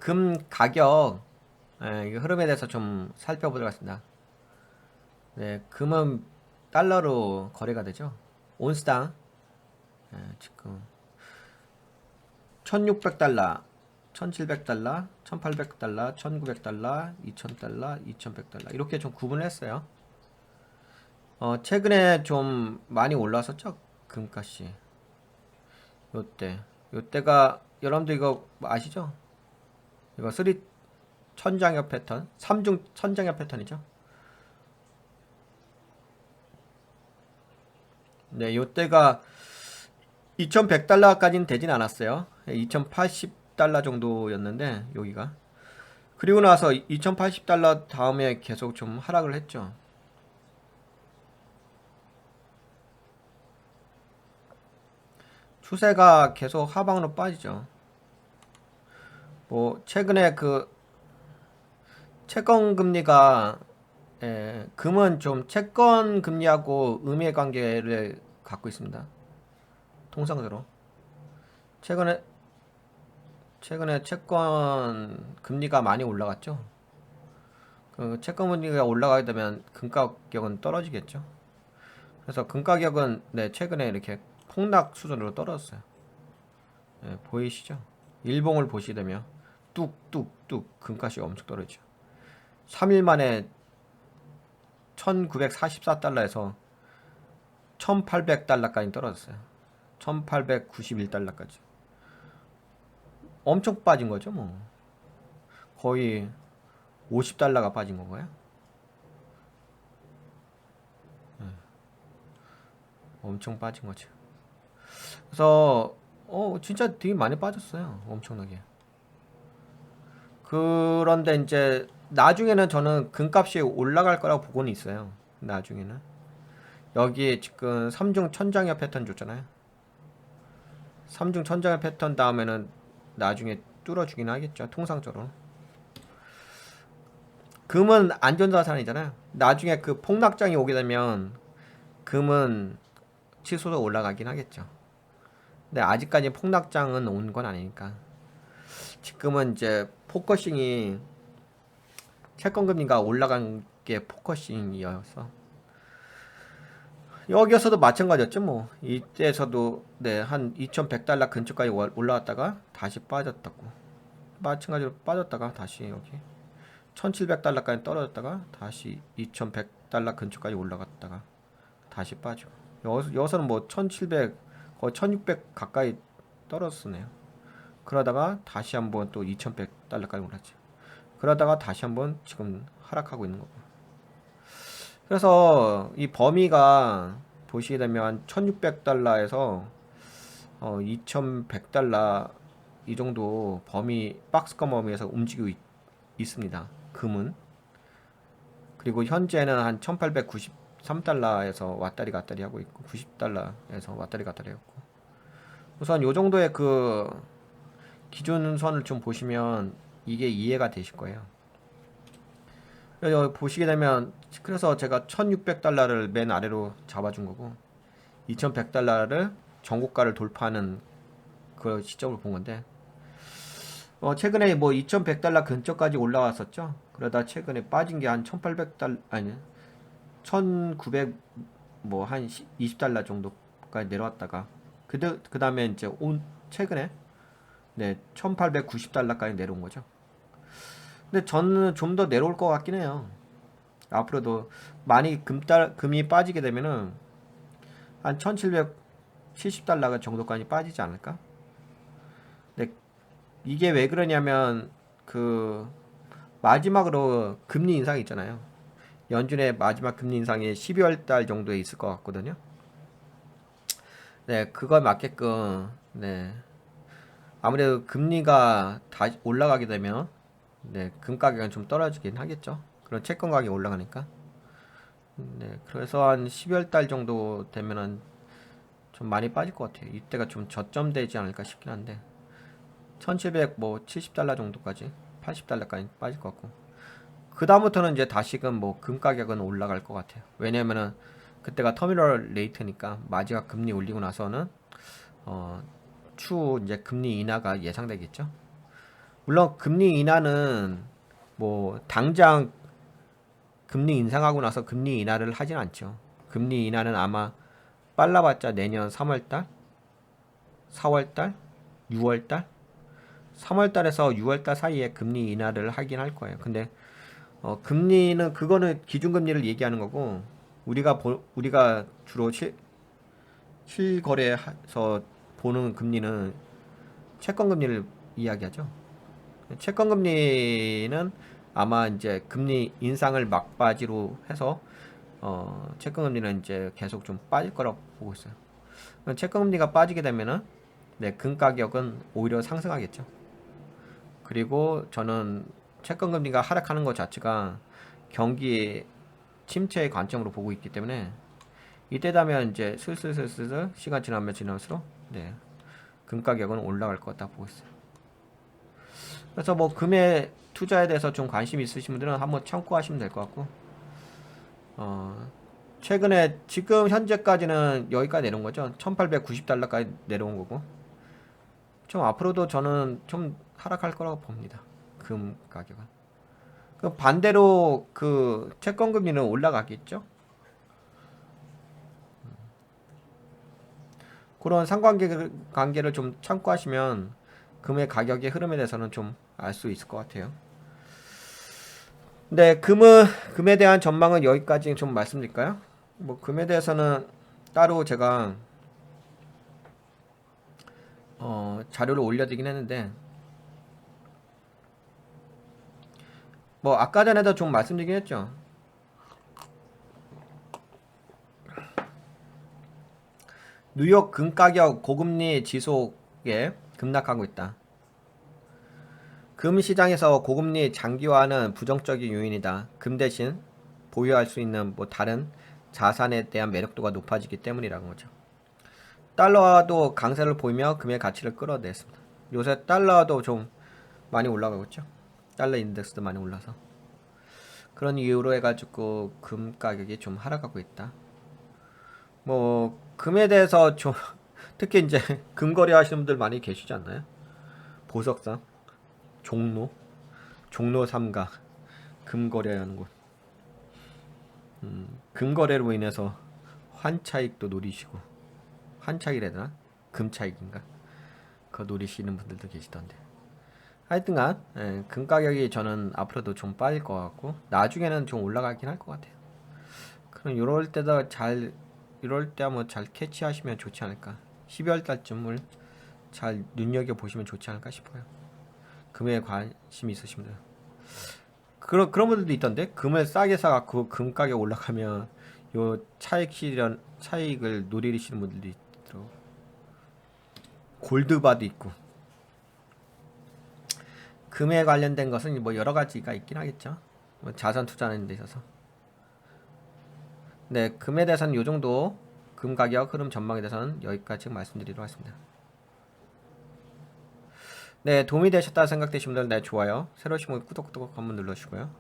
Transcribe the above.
금 가격 이 흐름에 대해서 좀 살펴보도록 하겠습니다. 네, 금은 달러로 거래가 되죠. 온스당 지금 1600달러, 1700달러, 1800달러, 1900달러, 2000달러, 2100달러 이렇게 좀 구분을 했어요. 최근에 좀 많이 올라왔었죠. 금값이. 요때가 여러분들 이거 아시죠? 이거 3 천장엽 패턴, 3중 천장엽 패턴이죠. 네, 요때가 2100달러까지는 되진 않았어요. 2080달러 정도였는데 여기가. 그리고 나서 2080달러 다음에 계속 좀 하락을 했죠. 추세가 계속 하방으로 빠지죠. 뭐 최근에 그 채권 금리가 금은 좀 채권 금리하고 의미의 관계를 갖고 있습니다. 통상적으로 최근에 채권 금리가 많이 올라갔죠. 그 채권 금리가 올라가게 되면 금 가격은 떨어지겠죠. 그래서 금 가격은 최근에 이렇게 폭락 수준으로 떨어졌어요. 보이시죠? 일봉을 보시게 되면 뚝뚝뚝 금값이 엄청 떨어지죠. 3일 만에 1944달러에서 1800달러까지 떨어졌어요. 1891달러까지. 엄청 빠진 거죠, 뭐. 거의 50달러가 빠진 건가요? 엄청 빠진 거죠. 그래서 진짜 되게 많이 빠졌어요. 엄청나게. 그런데 이제 나중에는 저는 금값이 올라갈 거라고 보고는 있어요. 나중에는 여기 지금 3중 천장엽 패턴 줬잖아요. 3중 천장엽 패턴 다음에는 나중에 뚫어주긴 하겠죠. 통상적으로 금은 안전자산이잖아요. 나중에 그 폭락장이 오게 되면 금은 치솟아 올라가긴 하겠죠. 근데 아직까지 폭락장은 온 건 아니니까. 지금은 이제 포커싱이 채권금리가 올라간 게 포커싱이어서 여기에서도 마찬가지였죠. 뭐 이때에서도 한 2100달러 근처까지 올라왔다가 다시 빠졌다고, 마찬가지로 빠졌다가 다시 여기 1700달러까지 떨어졌다가 다시 2100달러 근처까지 올라갔다가 다시 빠지고, 여기서는 뭐 1700 거의 1600 가까이 떨어졌네요. 그러다가 다시 한번 또 2100달러까지 올랐죠. 그러다가 다시 한번 지금 하락하고 있는 거고. 그래서 이 범위가 보시게 되면 1600달러에서 2100달러 이 정도 범위, 박스권 범위에서 움직이고 있습니다. 금은. 그리고 현재는 한 1893달러에서 왔다리 갔다리 하고 있고 90달러에서 왔다리 갔다리 하고, 우선 요 정도의 그 기준선을 좀 보시면 이게 이해가 되실 거예요. 여기 보시게 되면, 그래서 제가 1600달러를 맨 아래로 잡아준 거고 2100달러를 전고가를 돌파하는 그 시점을 본 건데, 최근에 뭐 2100달러 근처까지 올라왔었죠. 그러다 최근에 빠진 게 한 1800달러, 아니 1900 뭐 한 20달러 정도까지 내려왔다가 그 다음에 이제 최근에 1890달러까지 내려온 거죠. 근데 저는 좀 더 내려올 것 같긴 해요. 앞으로도 많이 금이 빠지게 되면은 한 1770달러 정도까지 빠지지 않을까? 근데 이게 왜 그러냐면 그 마지막으로 금리 인상이 있잖아요. 연준의 마지막 금리 인상이 12월 달 정도에 있을 것 같거든요. 그거에 맞게끔 아무래도 금리가 다시 올라가게 되면 금 가격은 좀 떨어지긴 하겠죠. 그런 채권 가격이 올라가니까. 그래서 한 12월 달 정도 되면은 좀 많이 빠질 것 같아요. 이때가 좀 저점되지 않을까 싶긴 한데 1700 뭐 70달러 정도까지, 80달러까지 빠질 것 같고, 그 다음부터는 이제 다시금 뭐 금 가격은 올라갈 것 같아요. 왜냐면은 그때가 터미널 레이트니까 마지막 금리 올리고 나서는 추후 이제 금리 인하가 예상되겠죠. 물론 금리 인하는 뭐 당장 금리 인상하고 나서 금리 인하를 하진 않죠. 금리 인하는 아마 빨라봤자 내년 3월달, 4월달, 6월달, 3월달에서 6월달 사이에 금리 인하를 하긴 할 거예요. 근데 금리는 그거는 기준금리를 얘기하는 거고 우리가 주로 실거래해서 보는 금리는 채권금리를 이야기하죠. 채권금리는 아마 이제 금리 인상을 막바지로 해서 채권금리는 이제 계속 좀 빠질 거라고 보고 있어요. 채권금리가 빠지게 되면은 네, 금 가격은 오히려 상승하겠죠. 그리고 저는 채권금리가 하락하는 것 자체가 경기 침체의 관점으로 보고 있기 때문에 이때 되면 이제 슬슬 시간 지나면서 네, 금 가격은 올라갈 것 같다 보고 있어요. 그래서 뭐 금에 투자에 대해서 좀 관심 있으신 분들은 한번 참고하시면 될 것 같고 최근에 지금 현재까지는 여기까지 내려온 거죠. 1890달러까지 내려온 거고 좀 앞으로도 저는 좀 하락할 거라고 봅니다. 금 가격은. 그 반대로 그 채권금리는 올라가겠죠. 그런 상관관계를 좀 참고하시면 금의 가격의 흐름에 대해서는 좀 알 수 있을 것 같아요. 네, 금에 대한 전망은 여기까지 좀 말씀드릴까요? 뭐 금에 대해서는 따로 제가 자료를 올려드리긴 했는데 뭐 아까 전에도 좀 말씀드리긴 했죠. 뉴욕 금 가격 고금리 지속에 급락하고 있다. 금 시장에서 고금리 장기화는 부정적인 요인이다. 금 대신 보유할 수 있는 뭐 다른 자산에 대한 매력도가 높아지기 때문이라는 거죠. 달러도 강세를 보이며 금의 가치를 끌어냈습니다. 요새 달러도 좀 많이 올라가고 있죠. 달러 인덱스도 많이 올라서 그런 이유로 해가지고 금 가격이 좀 하락하고 있다. 뭐 금에 대해서 좀 특히 이제 금거래 하시는 분들 많이 계시지 않나요? 보석상, 종로 삼가 금거래하는 곳. 금거래로 인해서 환차익도 노리시고 환차익이라 해야 되나? 금차익인가? 그거 노리시는 분들도 계시던데. 하여튼간 금 가격이 저는 앞으로도 좀 빠질 것 같고 나중에는 좀 올라가긴 할 것 같아요. 그럼 이럴 때 한번 잘 캐치하시면 좋지 않을까. 12월 달쯤을 잘 눈여겨보시면 좋지 않을까 싶어요. 금에 관심이 있으시면. 그런 분들도 있던데, 금을 싸게 사갖고 금 가격 올라가면 요 차익을 노리시는 분들도 있더라고. 골드바도 있고. 금에 관련된 것은 뭐 여러 가지가 있긴 하겠죠. 뭐 자산 투자하는 데 있어서. 네, 금에 대해서는 요 정도, 금 가격 흐름 전망에 대해서는 여기까지 말씀드리도록 하겠습니다. 네, 도움이 되셨다 생각되시는 분들, 네, 좋아요. 새로 오신 분 구독 한번 눌러주시고요.